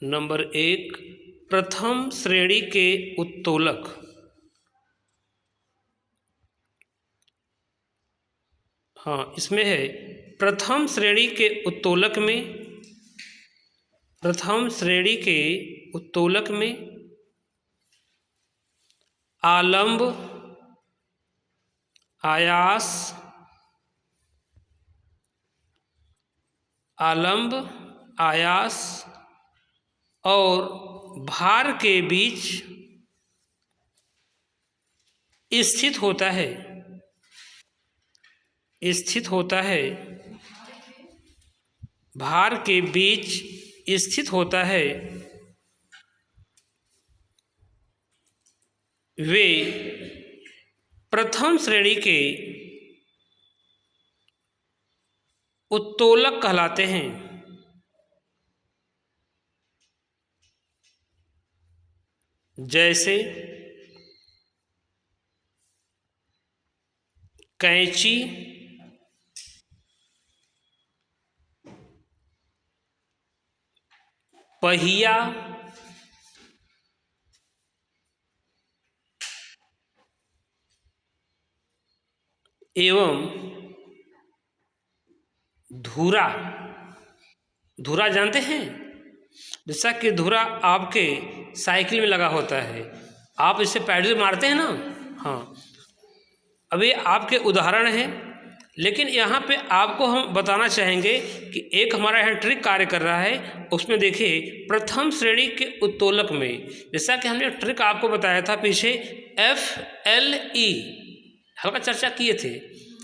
Number 1, प्रथम श्रेणी के उत्तोलक। हाँ, इसमें है प्रथम श्रेणी के उत्तोलक में, प्रथम श्रेणी के उत्तोलक में आलंब, आयास, आलंब, आयास और भार के बीच स्थित होता है, स्थित होता है, भार के बीच स्थित होता है। वे प्रथम श्रेणी के उत्तोलक कहलाते हैं। जैसे कैंची, पहिया, एवं धुरा। धुरा जानते हैं? जैसा कि धुरा आपके साइकिल में लगा होता है, आप इसे पैडल मारते हैं ना। हाँ, अभी आपके उदाहरण हैं, लेकिन यहाँ पे आपको हम बताना चाहेंगे कि एक हमारा यहाँ ट्रिक कार्य कर रहा है। उसमें देखिए प्रथम श्रेणी के उत्तोलक में, जैसा कि हमने ट्रिक आपको बताया था पीछे, FLE हल्का चर्चा किए थे,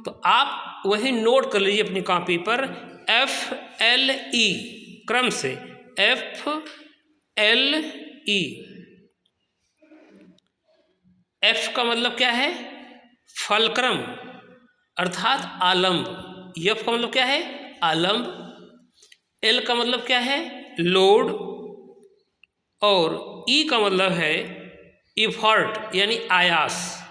तो आप वही नोट कर लीजिए अपनी कॉपी पर। FLE क्रम से FLE। F का मतलब क्या है? फलक्रम अर्थात आलंब। F का मतलब क्या है? आलंब। L का मतलब क्या है? लोड। और E का मतलब है इफर्ट यानी आयास।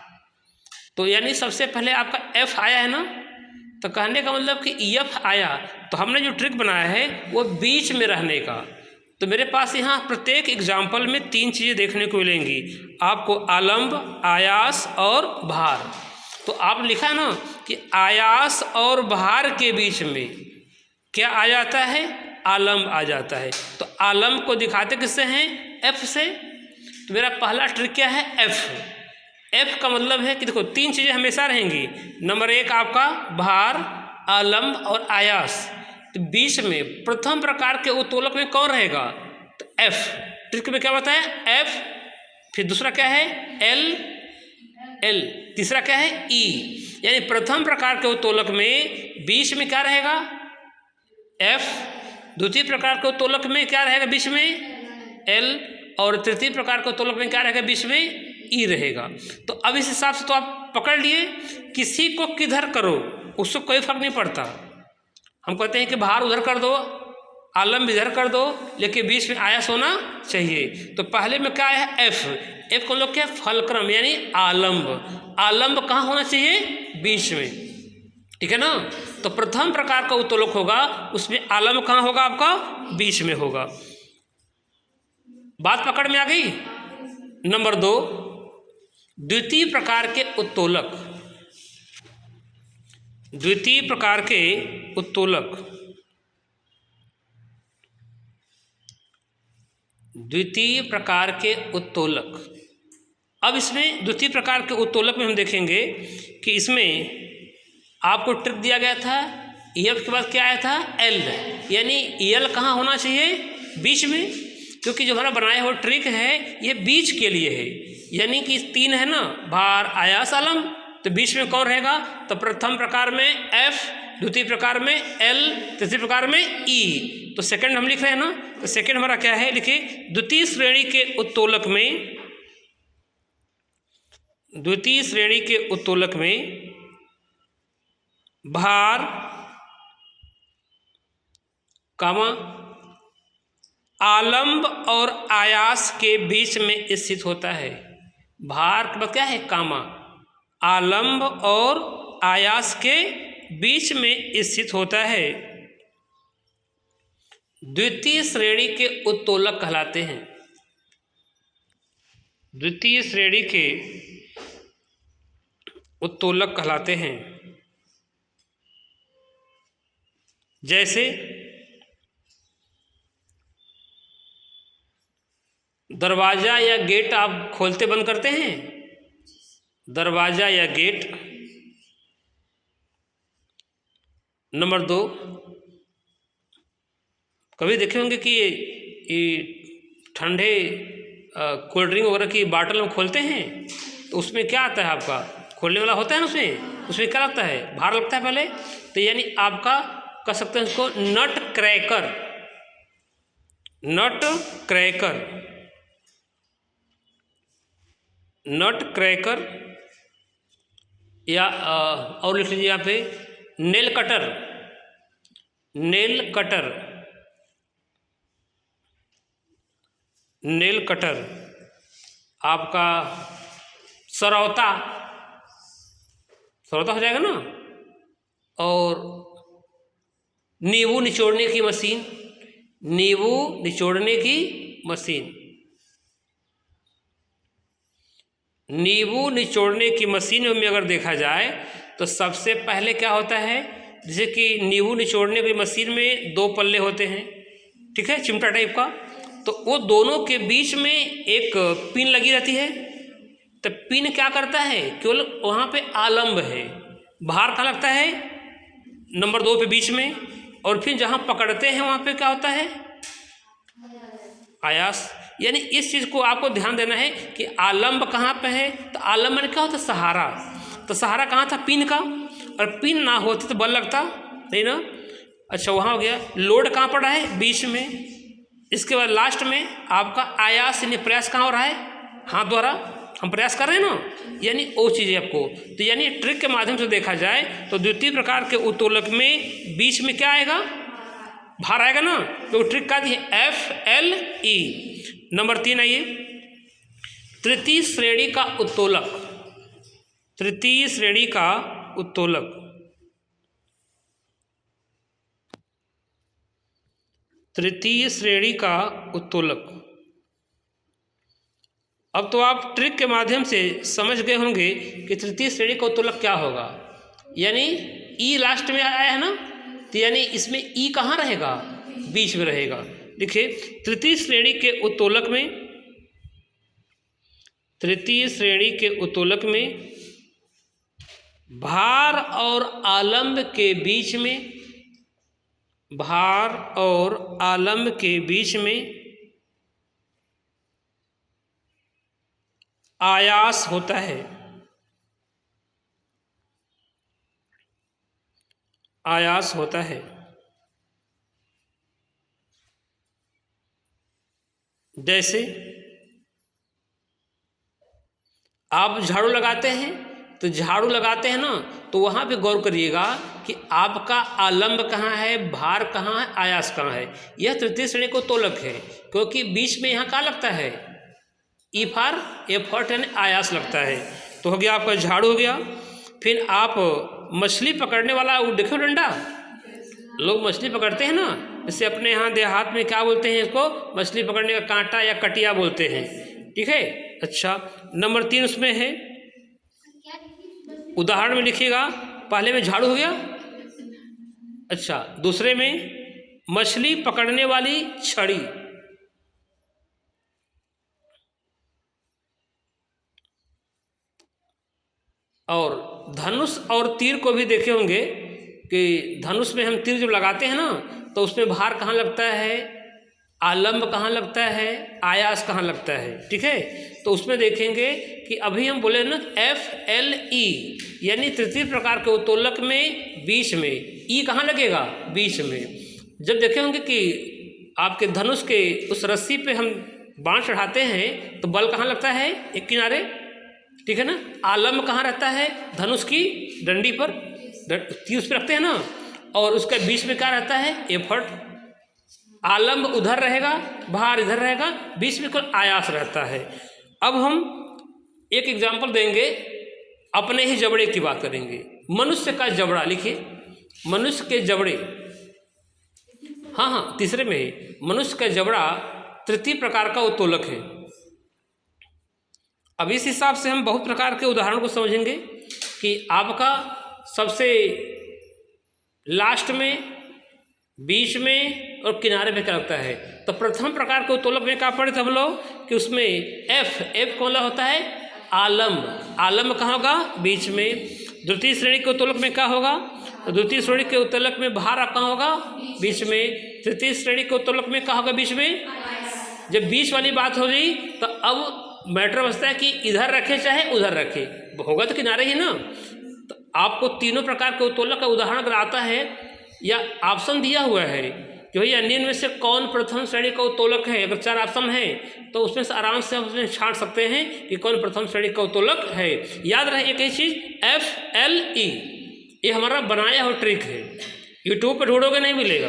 तो यानी सबसे पहले आपका F आया है ना, तो कहने का मतलब कि F आया, तो हमने जो ट्रिक बनाया है वो बीच में रहने का। तो मेरे पास यहाँ प्रत्येक एग्जाम्पल में 3 चीज़ें देखने को मिलेंगी आपको, आलंब, आयास और भार। तो आप लिखा है ना कि आयास और भार के बीच में क्या आ जाता है? आलंब आ जाता है। तो आलंब को दिखाते किससे हैं? F से। तो मेरा पहला ट्रिक क्या है? F। F का मतलब है कि देखो 3 चीज़ें हमेशा रहेंगी। नंबर 1 आपका भार, आलंब और आयास। तो बीच में प्रथम प्रकार के उत्तोलक में कौन रहेगा? तो F। ट्रिक में क्या बताया? F। फिर दूसरा क्या है? L। तीसरा क्या है? E। यानी प्रथम प्रकार के उत्तोलक में बीच में क्या रहेगा? F। द्वितीय प्रकार के उत्तोलक में क्या रहेगा बीच में? L। और तृतीय प्रकार के उत्तोलक में क्या रहेगा बीच में? E रहेगा। तो अब इस हिसाब से तो आप पकड़ लिए, किसी को किधर करो उससे कोई फर्क नहीं पड़ता। हम कहते हैं कि भार उधर कर दो, आलंब इधर कर दो, लेकिन बीच में आयास होना चाहिए। तो पहले में क्या है? F को लोग क्या? फलक्रम यानी आलंब। आलंब कहाँ होना चाहिए? बीच में, ठीक है ना। तो प्रथम प्रकार का उत्तोलक होगा, उसमें आलंब कहाँ होगा? आपका बीच में होगा। बात पकड़ में आ गई? नंबर 2, द्वितीय प्रकार के उत्तोलक। द्वितीय प्रकार के उत्तोलक, द्वितीय प्रकार के उत्तोलक। अब इसमें द्वितीय प्रकार के उत्तोलक में हम देखेंगे कि इसमें आपको ट्रिक दिया गया था, F के बाद क्या आया था? L। यानी L कहाँ होना चाहिए? बीच में, क्योंकि जो हमारा बनाया हुआ ट्रिक है ये बीच के लिए है। यानी कि 3 है ना, भार, आयास, आलंब, तो बीच में कौन रहेगा? तो प्रथम प्रकार में F, द्वितीय प्रकार में L, तृतीय प्रकार में E। तो सेकंड हम लिख रहे हैं ना, तो सेकंड हमारा क्या है? लिखिए, द्वितीय श्रेणी के उत्तोलक में, द्वितीय श्रेणी के उत्तोलक में भार, कामा, आलंब और आयास के बीच में स्थित होता है। भार का क्या है? कामा, आलंब और आयास के बीच में स्थित होता है। द्वितीय श्रेणी के उत्तोलक कहलाते हैं। द्वितीय श्रेणी के उत्तोलक कहलाते हैं। जैसे दरवाजा या गेट आप खोलते बंद करते हैं, दरवाजा या गेट। नंबर 2, कभी देखे होंगे कि ये ठंडे कोल्ड ड्रिंक वगैरह की बाटल में खोलते हैं तो उसमें क्या आता है, आपका खोलने वाला होता है ना, उसमें क्या लगता है, भार लगता है पहले। तो यानी आपका कह सकते हैं उसको नट क्रैकर, नट क्रैकर, नट क्रैकर। या और लिख लीजिए यहाँ पे nail cutter, nail cutter, nail cutter. आपका सरौता, सरौता हो जाएगा ना। और नींबू निचोड़ने की मशीन, नींबू निचोड़ने की मशीन, नींबू निचोड़ने की मशीन में अगर देखा जाए तो सबसे पहले क्या होता है, जैसे कि नींबू निचोड़ने की मशीन में 2 पल्ले होते हैं, ठीक है, चिमटा टाइप का। तो वो दोनों के बीच में एक पिन लगी रहती है। तो पिन क्या करता है, केवल वहाँ पे आलम्ब है, भार कहाँ लगता है, नंबर 2 पे बीच में। और फिर जहाँ पकड़ते हैं वहाँ पे क्या होता है, आयास। यानी इस चीज़ को आपको ध्यान देना है कि आलम्ब कहाँ पे है। तो आलम्ब में क्या होता है, सहारा। तो सहारा कहाँ था, पिन का। और पिन ना होती तो बल लगता नहीं ना। अच्छा, वहाँ हो गया। लोड कहाँ पड़ा है, बीच में। इसके बाद लास्ट में आपका आयास यानी प्रयास कहाँ हो रहा है, हाथ द्वारा हम प्रयास कर रहे हैं ना, यानी वो चीज़ आपको। तो यानी ट्रिक के माध्यम से देखा जाए तो द्वितीय प्रकार के उत्तोलक में बीच में क्या आएगा, भार आएगा ना। तो ट्रिक का दी है FLE। नंबर 3 आइए, तृतीय श्रेणी का उत्तोलक, तृतीय श्रेणी का उत्तोलक। तृतीय श्रेणी का उत्तोलक। अब तो आप ट्रिक के माध्यम से समझ गए होंगे कि तृतीय श्रेणी का उत्तोलक क्या होगा। यानी ई लास्ट में आया है ना, तो यानी इसमें ई कहाँ रहेगा, बीच में रहेगा। देखिए, तृतीय श्रेणी के उत्तोलक में, तृतीय श्रेणी के उत्तोलक में भार और आलम्ब के बीच में, भार और आलम्ब के बीच में आयास होता है, आयास होता है। जैसे आप झाड़ू लगाते हैं, तो झाड़ू लगाते हैं ना, तो वहाँ पे गौर करिएगा कि आपका आलम्ब कहाँ है, भार कहाँ है, आयास कहाँ है। यह तृतीय श्रेणी को उत्तोलक है, क्योंकि बीच में यहाँ क्या लगता है, ई फॉर एफर्ट यानी आयास लगता है। तो हो गया आपका झाड़ू हो गया। फिर आप मछली पकड़ने वाला वो देखो डंडा, लोग मछली पकड़ते हैं ना, जैसे अपने यहाँ देहात में क्या बोलते हैं इसको, मछली पकड़ने का कांटा या कटिया बोलते हैं, ठीक है। अच्छा, नंबर 3 उसमें है, उदाहरण में लिखिएगा। पहले में झाड़ू हो गया, अच्छा, दूसरे में मछली पकड़ने वाली छड़ी, और धनुष और तीर को भी देखे होंगे कि धनुष में हम तीर जब लगाते हैं ना, तो उसमें भार कहाँ लगता है, आलम्ब कहाँ लगता है, आयास कहाँ लगता है, ठीक है। तो उसमें देखेंगे कि अभी हम बोले ना FLE, यानी तृतीय प्रकार के उत्तोलक में बीच में ई कहाँ लगेगा, बीच में। जब देखे होंगे कि आपके धनुष के उस रस्सी पे हम बाण चढ़ाते हैं तो बल कहाँ लगता है, एक किनारे, ठीक है ना। आलम्ब कहाँ रहता है, धनुष की डंडी पर, तीर उस पर रखते हैं ना, और उसके बीच में क्या रहता है, एफर्ट। आलम्ब उधर रहेगा, भार इधर रहेगा, बीच में कोई आयास रहता है। अब हम एक एग्जाम्पल देंगे, अपने ही जबड़े की बात करेंगे। मनुष्य का जबड़ा लिखिए, मनुष्य के जबड़े। हाँ हाँ, तीसरे में है। मनुष्य का जबड़ा तृतीय प्रकार का उत्तोलक है। अब इस हिसाब से हम बहुत प्रकार के उदाहरण को समझेंगे कि आपका सबसे लास्ट में, बीच में और किनारे पे क्या लगता है। तो प्रथम प्रकार के उत्तोलक में क्या पढ़े थे हम लोग कि उसमें एफ कौन होता है, आलम्ब। आलम्ब कहाँ होगा, बीच में। द्वितीय श्रेणी के उत्तोलक में क्या होगा, तो द्वितीय श्रेणी के उत्तोलक में भार कहाँ होगा, बीच में। तृतीय श्रेणी के उत्तोलक में कहाँ होगा, बीच में। जब बीच वाली बात हो गई तो अब मैटर बचता है कि इधर रखे चाहे उधर रखे, होगा तो किनारे ही ना। तो आपको तीनों प्रकार के उत्तोलक का उदाहरण अगर आता है या ऑप्शन दिया हुआ है कि भैया निम्न में से कौन प्रथम श्रेणी का उत्तोलक है, अगर 4 ऑप्शन है तो उसमें से आराम से हम उसमें छांट सकते हैं कि कौन प्रथम श्रेणी का उत्तोलक है। याद रहे एक ही चीज़, FLE ये हमारा बनाया हुआ ट्रिक है। यूट्यूब पर ढूंढोगे नहीं मिलेगा,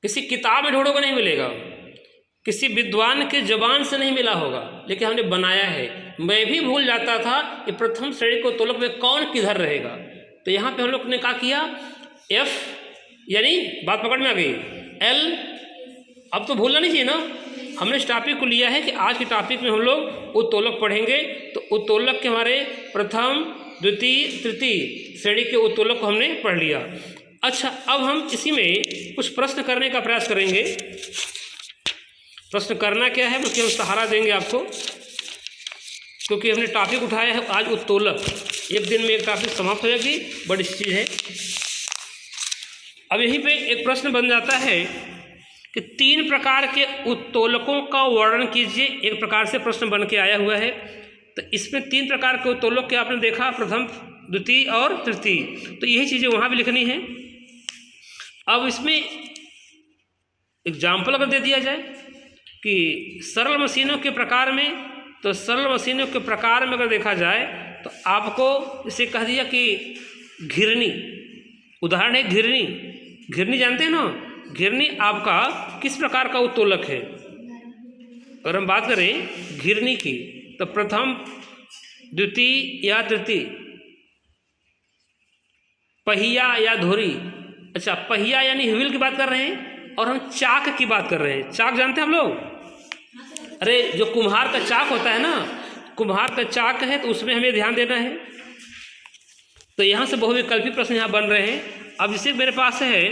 किसी किताब में ढूंढोगे नहीं मिलेगा, किसी विद्वान के जबान से नहीं मिला होगा, लेकिन हमने बनाया है। मैं भी भूल जाता था कि प्रथम श्रेणी को उत्तोलक में कौन किधर रहेगा। तो यहाँ पे हम लोग ने क्या किया, F यानी बात पकड़ में आ गई, L अब तो भूलना नहीं चाहिए ना। हमने इस टॉपिक को लिया है कि आज के टॉपिक में हम लोग उत्तोलक पढ़ेंगे। तो उत्तोलक के हमारे प्रथम, द्वितीय, तृतीय श्रेणी के उत्तोलक को हमने पढ़ लिया। अच्छा, अब हम इसी में कुछ प्रश्न करने का प्रयास करेंगे। प्रश्न करना क्या है, बल्कि हम सहारा देंगे आपको, क्योंकि हमने टॉपिक उठाया है आज उत्तोलक। एक दिन में एक टॉपिक समाप्त हो जाएगी, बड़ी चीज़ है। अब यहीं पे एक प्रश्न बन जाता है कि 3 प्रकार के उत्तोलकों का वर्णन कीजिए। एक प्रकार से प्रश्न बन के आया हुआ है। तो इसमें 3 प्रकार के उत्तोलक के आपने देखा, प्रथम, द्वितीय और तृतीय। तो यही चीज़ें वहाँ भी लिखनी है। अब इसमें एग्जाम्पल अगर दे दिया जाए कि सरल मशीनों के प्रकार में, तो सरल मशीनों के प्रकार में अगर देखा जाए तो आपको इसे कह दिया कि घिरनी, उदाहरण है घिरनी। घिरनी जानते हैं ना, घिरनी आपका किस प्रकार का उत्तोलक है। अगर हम बात करें घिरनी की तो प्रथम, द्वितीय या तृतीय, पहिया या धुरी। अच्छा, पहिया यानी व्हील की बात कर रहे हैं, और हम चाक की बात कर रहे हैं। चाक जानते हैं हम लोग, अरे जो कुम्हार का चाक होता है ना, कुम्हार का चाक है, तो उसमें हमें ध्यान देना है। तो यहाँ से बहुविकल्पी प्रश्न यहाँ बन रहे हैं। अब जैसे मेरे पास है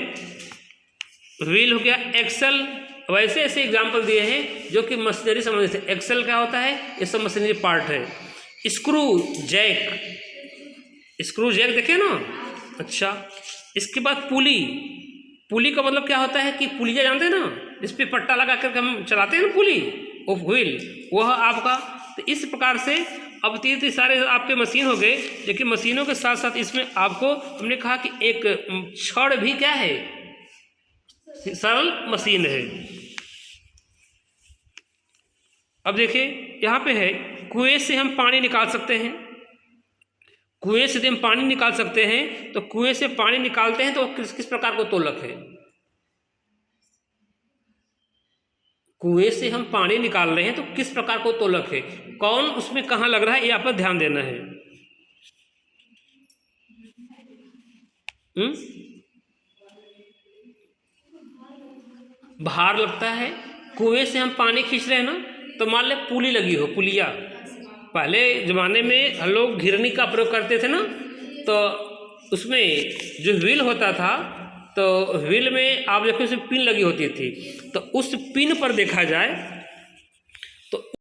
व्हील हो गया, एक्सल, वैसे ऐसे एग्जाम्पल दिए हैं जो कि मशीनरी संबंधित है। एक्सल क्या होता है, ये सब मशीनरी पार्ट है। स्क्रू जैक, स्क्रू जैक देखे ना। अच्छा, इसके बाद पुली। पुली का मतलब क्या होता है कि पुलिया जानते हैं ना, इस पर पट्टा लगा करके हम चलाते हैं ना पुली, वो व्हील, वह आपका। तो इस प्रकार से अब 3 सारे आपके मशीन हो गए। लेकिन मशीनों के साथ साथ इसमें आपको हमने कहा कि एक छड़ भी क्या है, सरल मशीन है। अब देखिए यहाँ पे है, कुएं से हम पानी निकाल सकते हैं। कुएं से हम पानी निकाल सकते हैं, तो कुएं से पानी निकालते हैं तो किस किस प्रकार का उत्तोलक है। कुएं से हम पानी निकाल रहे हैं तो किस प्रकार का उत्तोलक है, कौन उसमें कहाँ लग रहा है, ये आप पर ध्यान देना है। भार लगता है। कुएं से हम पानी खींच रहे हैं ना, तो मान ले पुली लगी हो, पुलिया। पहले ज़माने में हम लोग घिरनी का प्रयोग करते थे ना, तो उसमें जो व्हील होता था, तो व्हील में आप देखो उसमें पिन लगी होती थी। तो उस पिन पर देखा जाए तो